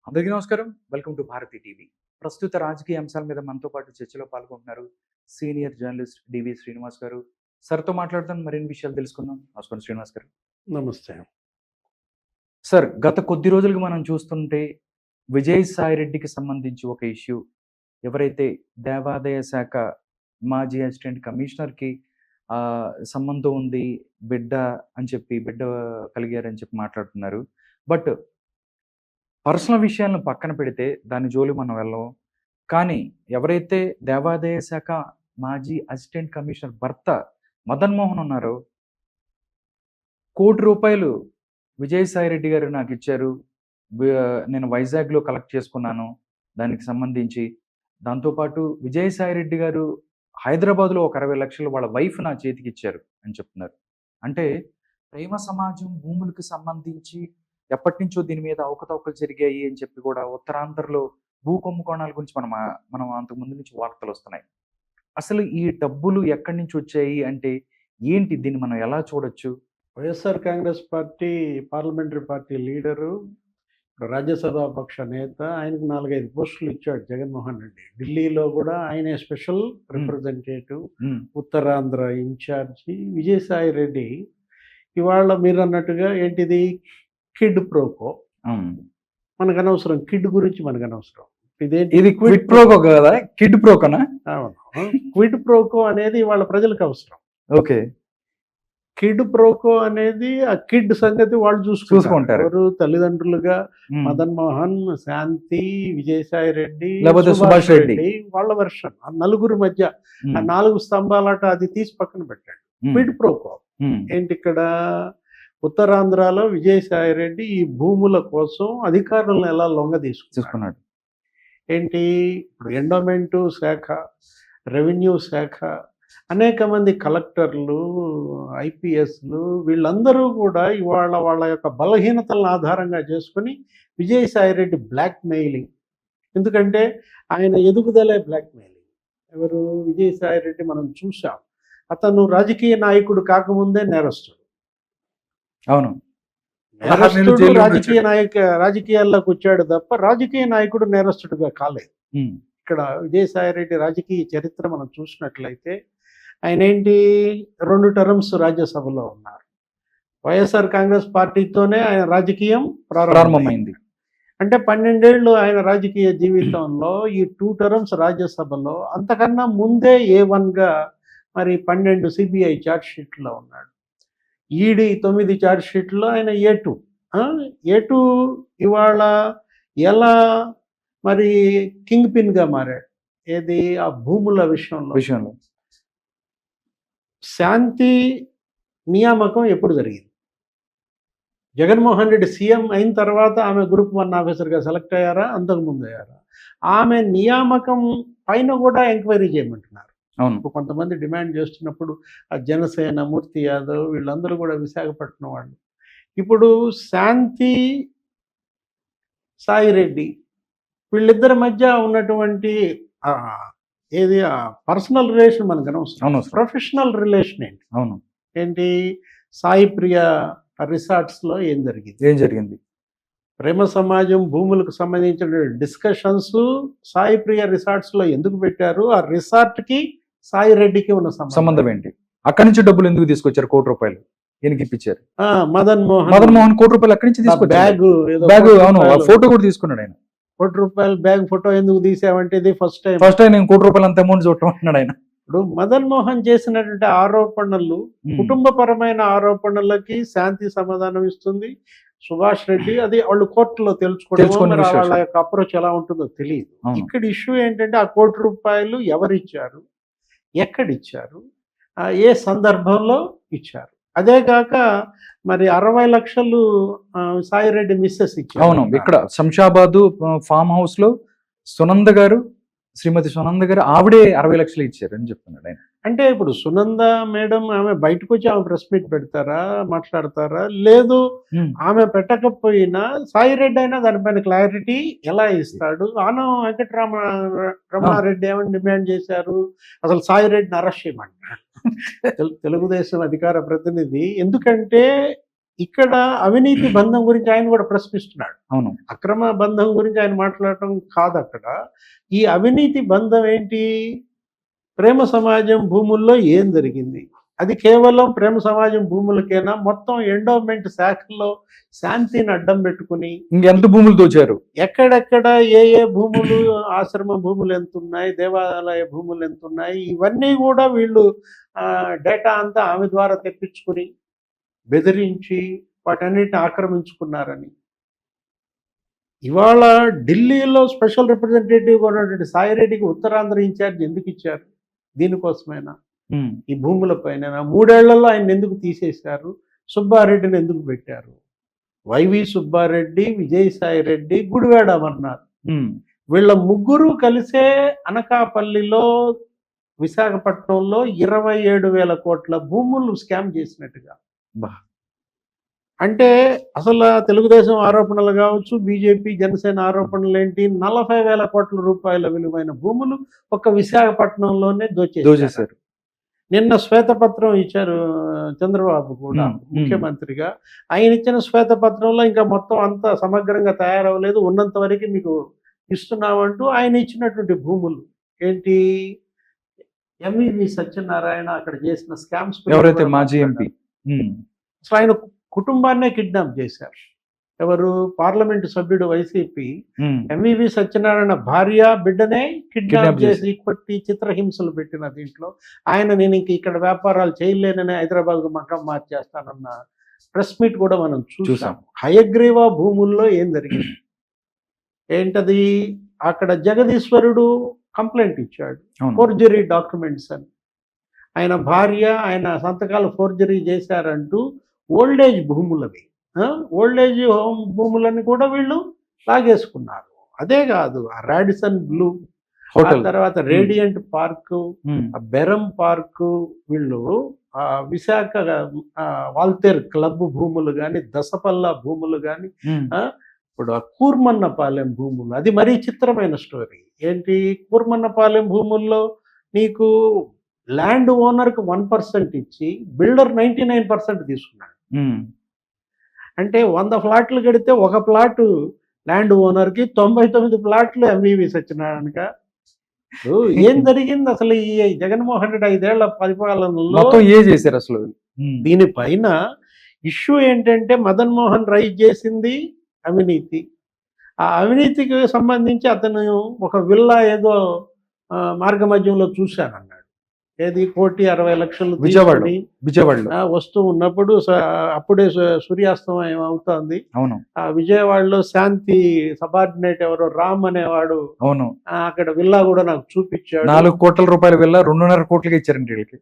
అందరికీ నమస్కారం. Welcome to Bharati TV. ప్రస్తుత రాజకీయ అంశాల మీద మనతో పాటు చర్చలో పాల్గొంటున్నారు సీనియర్ జర్నలిస్ట్ డివి శ్రీనివాస్ గారు. సార్‌తో మాట్లాడుతాను, మరిన్ని విషయాలు తెలుసుకుందాం. నమస్కారం శ్రీనివాస్ గారు. నమస్తే. సార్, గత కొద్ది రోజులుగా మనం చూస్తుంటే విజయసాయిరెడ్డికి సంబంధించి ఒక ఇష్యూ, ఎవరైతే దేవాదాయ శాఖ మాజీ అసిస్టెంట్ కమిషనర్‌కి సంబంధం ఉంది, బిడ్డ బిడ్డ కలిగారని చెప్పి మాట్లాడుతున్నారు. బట్ పర్సనల్ విషయాలను పక్కన పెడితే దాని జోలికి మనం వెళ్ళము. కానీ ఎవరైతే దేవాదాయ శాఖ మాజీ అసిస్టెంట్ కమిషనర్ భర్త మదన్ మోహన్ ఉన్నారో, ₹1,00,00,000 విజయసాయిరెడ్డి గారు నాకిచ్చారు. నేను వైజాగ్‌లో కలెక్ట్ చేసుకున్నాను దానికి సంబంధించి. దాంతో పాటు విజయసాయిరెడ్డి గారు హైదరాబాద్‌లో ఒక 60,00,000 వాళ్ళ వైఫ్ నా చేతికిచ్చారు అని చెప్తున్నారు. అంటే ప్రేమ సమాజం భూములకు సంబంధించి ఎప్పటినుంచో దీని మీద అవకతవకలు జరిగాయి అని చెప్పి కూడా ఉత్తరాంధ్రలో భూ కుంభకోణాల గురించి మనం అంతకు ముందు నుంచి వార్తలొస్తున్నాయి. అసలు ఈ డబ్బులు ఎక్కడి నుంచి వచ్చాయి అంటే ఏంటి? దీన్ని మనం ఎలా చూడొచ్చు? YSR Congress party parliamentary party leader, Rajya Sabha పక్ష నేత. ఆయనకు 4, 5 పోస్టులు ఇచ్చాడు జగన్మోహన్ రెడ్డి. ఢిల్లీలో కూడా ఆయనే special representative, Uttarandhra incharge. Vijayasai Reddy ఇవాళ మీరు అన్నట్టుగా ఏంటిది కిడ్ ప్రోకో. మనకు అనవసరం, కిడ్ గురించి మనకు అనవసరం. ఇది క్విడ్ ప్రోకో కదా? కిడ్ ప్రోకోనా? అవును, క్విడ్ ప్రోకో అనేది వాళ్ళ ప్రజలకు అవసరం. ఓకే. కిడ్ ప్రోకో అనేది ఆ కిడ్ సంగతి వాళ్ళు చూసుకుంటారు. ఎవరు తల్లిదండ్రులుగా మదన్ మోహన్, శాంతి, విజయసాయి రెడ్డి, సుభాష్ రెడ్డి వాళ్ళ వర్షన్. ఆ నలుగురు మధ్య ఆ 4 స్తంభాలట అది తీసి పక్కన పెట్టాడు. క్విడ్ ప్రోకో ఏంటి? ఇక్కడ ఉత్తరాంధ్రలో విజయసాయి రెడ్డి ఈ భూముల కోసం అధికారులను ఎలా లొంగ తీసుకున్నాడు. ఏంటి? ఇప్పుడు ఎండోమెంటు శాఖ, రెవెన్యూ శాఖ, అనేక మంది కలెక్టర్లు, ఐపీఎస్లు, వీళ్ళందరూ కూడా ఇవాళ వాళ్ళ యొక్క బలహీనతలను ఆధారంగా చేసుకుని విజయసాయిరెడ్డి బ్లాక్ మెయిలింగ్. ఎందుకంటే ఆయన ఎదుగుదలే బ్లాక్ మెయిలింగ్. ఎవరు? విజయసాయిరెడ్డి మనం చూసాం. అతను రాజకీయ నాయకుడు కాకముందే నేరస్తుడు. అవును, నేరస్తుడు రాజకీయాల్లోకి వచ్చాడు తప్ప రాజకీయ నాయకుడు నేరస్తుడుగా కాలేదు. ఇక్కడ విజయసాయిరెడ్డి రాజకీయ చరిత్ర మనం చూసినట్లయితే ఆయన ఏంటి, 2 టర్మ్స్ రాజ్యసభలో ఉన్నారు. వైఎస్ఆర్ కాంగ్రెస్ పార్టీతోనే ఆయన రాజకీయం ప్రారంభమైంది. అంటే 12 ఏళ్ళు ఆయన రాజకీయ జీవితంలో ఈ 2 టర్మ్స్ రాజ్యసభలో. అంతకన్నా ముందే A1గా మరి 12 సిబిఐ ఛార్జ్ షీట్లో ఉన్నాడు. ఈడీ 9 ఛార్జ్ షీట్లో ఆయన A2 ఇవాళ ఎలా మరి కింగ్ పిన్గా మారాడు. ఏది? ఆ భూముల విషయంలో. శాంతి నియామకం ఎప్పుడు జరిగింది? జగన్మోహన్ రెడ్డి సీఎం అయిన తర్వాత ఆమె గ్రూప్ 1 ఆఫీసర్గా సెలెక్ట్ అయ్యారా? అంతకుముందు అయ్యారా? ఆమె నియామకం పైన కూడా ఎంక్వైరీ చేయమంటున్నారు. కొంతమంది డిమాండ్ చేస్తున్నప్పుడు ఆ జనసేన, మూర్తి యాదవ్, వీళ్ళందరూ కూడా విశాఖపట్నం వాళ్ళు. ఇప్పుడు శాంతి, సాయిరెడ్డి వీళ్ళిద్దరి మధ్య ఉన్నటువంటి ఏది పర్సనల్ రిలేషన్ మనకు అనవసరం. ప్రొఫెషనల్ రిలేషన్ ఏంటి? ఏంటి? సాయి ప్రియ రిసార్ట్స్లో ఏం జరిగింది? ప్రేమ సమాజం భూములకు సంబంధించిన డిస్కషన్స్ సాయి ప్రియ రిసార్ట్స్లో ఎందుకు పెట్టారు? ఆ రిసార్ట్కి సాయి రెడ్డికి ఉన్న సంబంధం ఏంటి? అక్కడి నుంచి డబ్బులు ఎందుకు తీసుకొచ్చారు? ₹1,00,00,000 ఈయనకి ఇప్పించారు. మదన్ మోహన్ ₹1,00,00,000 అక్కడి నుంచి తీసుకొచ్చారు. బ్యాగ్ అవును, ఫోటో కూడా తీసుకున్నాడు ఆయన. ₹1,00,00,000 బ్యాగ్ ఫోటో ఎందుకు తీసావంటే ఇది ఫస్ట్ టైం నేను ₹1,00,00,000 అంత అమౌంట్ చూడటం అన్నాడు ఆయన. ఇప్పుడు మదన్ మోహన్ చేసినటువంటి ఆరోపణలు, కుటుంబపరమైన ఆరోపణలకి శాంతి సమాధానం ఇస్తుంది. సుభాష్ రెడ్డి అది వాళ్ళు కోర్టులో తెలుసుకోవడం, వాళ్ళ యొక్క అప్రోచ్ ఎలా ఉంటుందో తెలియదు. ఇక్కడ ఇష్యూ ఏంటంటే ఆ ₹1,00,00,000 ఎవరిచ్చారు, ఎక్కడిచ్చారు, ఏ సందర్భంలో ఇచ్చారు. అదే కాక మరి 60,00,000 సాయిరెడ్డి మిస్సెస్ ఇచ్చారు. అవును, ఇక్కడ శంషాబాద్ ఫామ్ హౌస్ లో శ్రీమతి సునంద గారు ఆవిడే 60,00,000 ఇచ్చారు అని చెప్తున్నాడు ఆయన. అంటే ఇప్పుడు సునంద మేడం ఆమె బయటకు వచ్చి ఆమె ప్రెస్ మీట్ పెడతారా, మాట్లాడతారా? లేదు, ఆమె పెట్టకపోయినా సాయిరెడ్డి అయినా దానిపైన క్లారిటీ ఎలా ఇస్తాడు? ఆనం వెంకటరమణారెడ్డి ఏమని డిమాండ్ చేశారు? అసలు సాయిరెడ్డిని అరెస్ట్ చేయమంటారు తెలుగుదేశం అధికార ప్రతినిధి. ఎందుకంటే ఇక్కడ అవినీతి బంధం గురించి ఆయన కూడా ప్రశ్నిస్తున్నాడు. అవును. అక్రమ బంధం గురించి ఆయన మాట్లాడటం కాదు అక్కడ. ఈ అవినీతి బంధం ఏంటి? ప్రేమ సమాజం భూముల్లో ఏం జరిగింది? అది కేవలం ప్రేమ సమాజం భూములకేనా? మొత్తం ఎండోమెంట్ శాఖల్లో శాంతిని అడ్డం పెట్టుకుని ఇంకెంత భూములు దోచారు? ఎక్కడెక్కడ ఏ ఏ భూములు, ఆశ్రమ భూములు ఎంతున్నాయి, దేవాలయ భూములు ఎంతున్నాయి, ఇవన్నీ కూడా వీళ్ళు డేటా అంతా ఆమె ద్వారా తెప్పించుకుని బెదిరించి వాటన్నిటిని ఆక్రమించుకున్నారని. ఇవాళ ఢిల్లీలో స్పెషల్ రిప్రజెంటేటివ్ ఉన్నటువంటి సాయిరెడ్డికి ఉత్తరాంధ్ర ఇన్ఛార్జ్ ఎందుకు ఇచ్చారు? దీనికోసమైనా, ఈ భూముల పైన 3 ఏళ్లలో ఆయన ఎందుకు తీసేశారు? సుబ్బారెడ్డిని ఎందుకు పెట్టారు? వైవి సుబ్బారెడ్డి, విజయసాయి రెడ్డి, గుడివాడ అమర్నాథ్, వీళ్ళ ముగ్గురు కలిసే అనకాపల్లిలో, విశాఖపట్నంలో 27,000 కోట్ల భూములు స్కామ్ చేసినట్టుగా. అంటే అసలు తెలుగుదేశం ఆరోపణలు కావచ్చు, బీజేపీ జనసేన ఆరోపణలు ఏంటి? 40,000 కోట్ల రూపాయల విలువైన భూములు ఒక్క విశాఖపట్నంలోనే దోచేశారు. నిన్న శ్వేతపత్రం ఇచ్చారు చంద్రబాబు కూడా ముఖ్యమంత్రిగా. ఆయన ఇచ్చిన శ్వేతపత్రంలో ఇంకా మొత్తం అంతా సమగ్రంగా తయారవ్వలేదు, ఉన్నంత వరకు మీకు ఇస్తున్నామంటూ ఆయన ఇచ్చినటువంటి భూములు ఏంటి? ఎంవివి సత్యనారాయణ అక్కడ చేసిన స్కామ్స్, ఎవరైతే మాజీ ఎంపీ, అసలు ఆయన కుటుంబాన్నే కిడ్నాప్ చేశారు. ఎవరు? పార్లమెంటు సభ్యుడు వైసీపీ ఎంవివి సత్యనారాయణ భార్య బిడ్డనే కిడ్నాప్ చేసి కొట్టి చిత్రహింసలు పెట్టిన దీంట్లో ఆయన నేను ఇంక ఇక్కడ వ్యాపారాలు చేయలేనని హైదరాబాద్కు మకం మార్చేస్తానన్న ప్రెస్ మీట్ కూడా మనం చూసాం. హయగ్రీవ భూముల్లో ఏం జరిగింది ఏంటది? అక్కడ జగదీశ్వరుడు కంప్లైంట్ ఇచ్చాడు, ఫోర్జరీ డాక్యుమెంట్స్ అని. ఆయన భార్య ఆయన సంతకాలు ఫోర్జరీ చేశారంటూ ఓల్డేజ్ భూములవి, ఓల్డేజ్ హోమ్ భూములని కూడా వీళ్ళు లాగేసుకున్నారు. అదే కాదు, రాడిసన్ బ్లూ, ఆ తర్వాత రేడియంట్ పార్కు, బెరం పార్కు, వీళ్ళు విశాఖ వాల్తేర్ క్లబ్ భూములు కానీ, దసపల్లా భూములు కానీ, ఇప్పుడు కూర్మన్నపాలెం భూములు, అది మరీ చిత్రమైన స్టోరీ. ఏంటి? కూర్మన్నపాలెం భూముల్లో నీకు ల్యాండ్ ఓనర్కి 1% ఇచ్చి బిల్డర్ 99% తీసుకున్నాడు. అంటే 100 ఫ్లాట్లు కడితే ఒక ప్లాటు ల్యాండ్ ఓనర్కి, 99 ప్లాట్లు ఎంవివి సత్యనారాయణక. ఏం జరిగింది అసలు ఈ జగన్మోహన్ రెడ్డి 5 ఏళ్ల పరిపాలనలో? ఏ చేశారు అసలు? దీనిపైన ఇష్యూ ఏంటంటే మదన్ మోహన్ రైజ్ చేసింది అవినీతి. ఆ అవినీతికి సంబంధించి అతను ఒక విల్లా ఏదో మార్గ మధ్యంలో చూశానన్నాడు. ఏది? 1,60,00,000 విజయవాడలో వస్తూ ఉన్నప్పుడు అప్పుడే సూర్యాస్తమయం అవుతోంది. అవును. ఆ విజయవాడలో శాంతి సబార్డినేట్ ఎవరో రామ్ అనేవాడు, అవును, అక్కడ విల్లా కూడా నాకు చూపించాడు. 4 కోట్ల రూపాయల విల్లా 2.5 కోట్లకి ఇచ్చారండి వీళ్ళకి.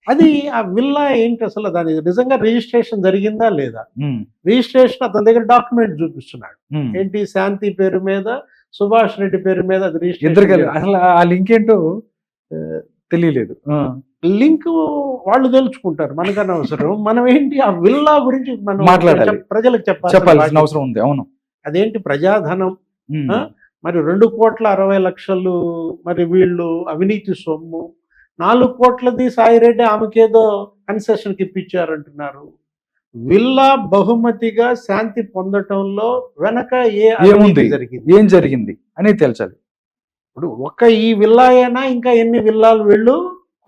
అది ఆ విల్లా ఏంటి అసలు? దాని నిజంగా రిజిస్ట్రేషన్ జరిగిందా లేదా? రిజిస్ట్రేషన్ అతని దగ్గర డాక్యుమెంట్ చూపిస్తున్నాడు. ఏంటి? శాంతి పేరు మీద, సుభాష్ రెడ్డి పేరు మీద అది రిజిస్ట్రేషన్. అసలు ఆ లింక్ ఏంటో తెలియలేదు. లింక్ వాళ్ళు తెలుసుకుంటారు, మనకన్నా అవసరం. మనం ఏంటి? ఆ విల్లా గురించి మనం మాట్లాడాలి, ప్రజలకు చెప్పాల్సిన అవసరం ఉంది. అవును. అదేంటి? ప్రజాధనం. మరి 2,60,00,000 మరి వీళ్ళు అవినీతి సొమ్ము. 4 కోట్లది సాయిరెడ్డి ఆమెకేదో కన్సెషన్కి ఇప్పించారంటున్నారు. విల్లా బహుమతిగా శాంతి పొందటంలో వెనక ఏం జరిగింది అనేది తేల్చాలి. ఇప్పుడు ఈ విల్లా అయినా ఇంకా ఎన్ని విల్లాలు వీళ్ళు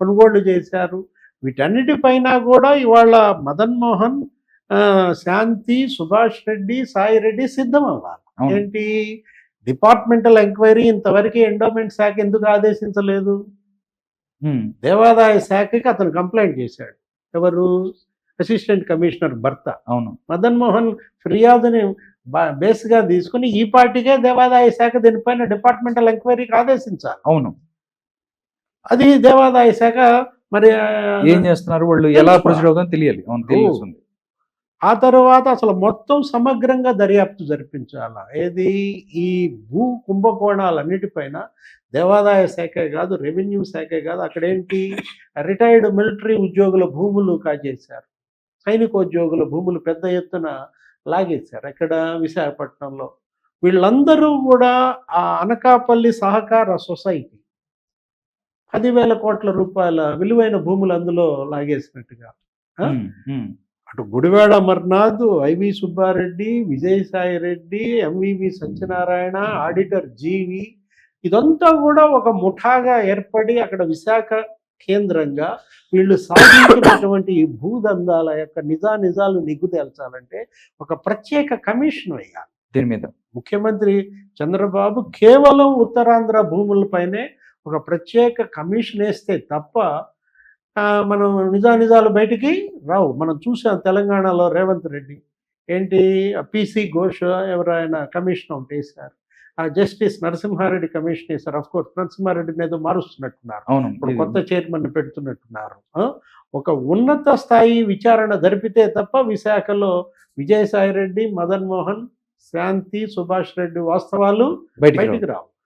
కొనుగోళ్లు చేశారు? వీటన్నిటిపైన కూడా ఇవాళ మదన్ మోహన్, శాంతి, సుభాష్ రెడ్డి, సాయి రెడ్డి సిద్ధం అవ్వాలి. ఏంటి? డిపార్ట్మెంటల్ ఎంక్వైరీ ఇంతవరకు ఎండోమెంట్ శాఖ ఎందుకు ఆదేశించలేదు? దేవాదాయ శాఖకి అతను కంప్లైంట్ చేశాడు. ఎవరు? అసిస్టెంట్ కమిషనర్ భర్త. అవును. మదన్ మోహన్ ఫిర్యాదుని బేస్గా తీసుకుని ఈ పార్టీకే దేవాదాయ శాఖ దీనిపైన డిపార్ట్మెంటల్ ఎంక్వైరీకి ఆదేశించాలి. అవును. అది దేవాదాయ శాఖ మరి ఏం చేస్తున్నారు, వాళ్ళు ఎలా ప్రొసీడ్ అవుతుందో తెలియాలి. ఆ తర్వాత అసలు మొత్తం సమగ్రంగా దర్యాప్తు జరిపించాలా. ఏది? ఈ భూ కుంభకోణాలన్నిటిపైన దేవాదాయ శాఖే కాదు, రెవెన్యూ శాఖే కాదు, అక్కడేంటి? రిటైర్డ్ మిలిటరీ ఉద్యోగుల భూములు కాజేశారు, సైనికోద్యోగుల భూములు పెద్ద ఎత్తున లాగేశారు. ఎక్కడ? విశాఖపట్నంలో. వీళ్ళందరూ కూడా ఆ అనకాపల్లి సహకార సొసైటీ 10,000 కోట్ల రూపాయల విలువైన భూములు అందులో లాగేసినట్టుగా. అటు Gudivada Amarnath, IV Subbareddy, Vijayasai Reddy, MVV Satyanarayana, auditor GV, ఇదంతా కూడా ఒక ముఠాగా ఏర్పడి అక్కడ విశాఖ కేంద్రంగా వీళ్ళు సాధించినటువంటి ఈ భూదందాల యొక్క నిజాలు నిగ్గు తేల్చాలంటే ఒక ప్రత్యేక కమిషన్ వేయాలి దీని మీద. ముఖ్యమంత్రి చంద్రబాబు కేవలం ఉత్తరాంధ్ర భూములపైనే ఒక ప్రత్యేక కమిషన్ వేస్తే తప్ప మనం నిజాలు బయటికి రావు. మనం చూసాం తెలంగాణలో రేవంత్ రెడ్డి ఏంటి పిసి ఘోష్ ఎవరైనా కమిషన్ ఒకటి వేశారు, ఆ జస్టిస్ నరసింహారెడ్డి కమిషన్ వేశారు. అఫ్ కోర్స్ నరసింహారెడ్డిని ఏదో మారుస్తున్నట్టున్నారు, అవును, ఇప్పుడు కొత్త చైర్మన్ పెడుతున్నట్టున్నారు. ఒక ఉన్నత స్థాయి విచారణ జరిపితే తప్ప విశాఖలో విజయసాయి రెడ్డి, మదన్ మోహన్, శాంతి, సుభాష్ రెడ్డి వాస్తవాలు బయటికి రావు.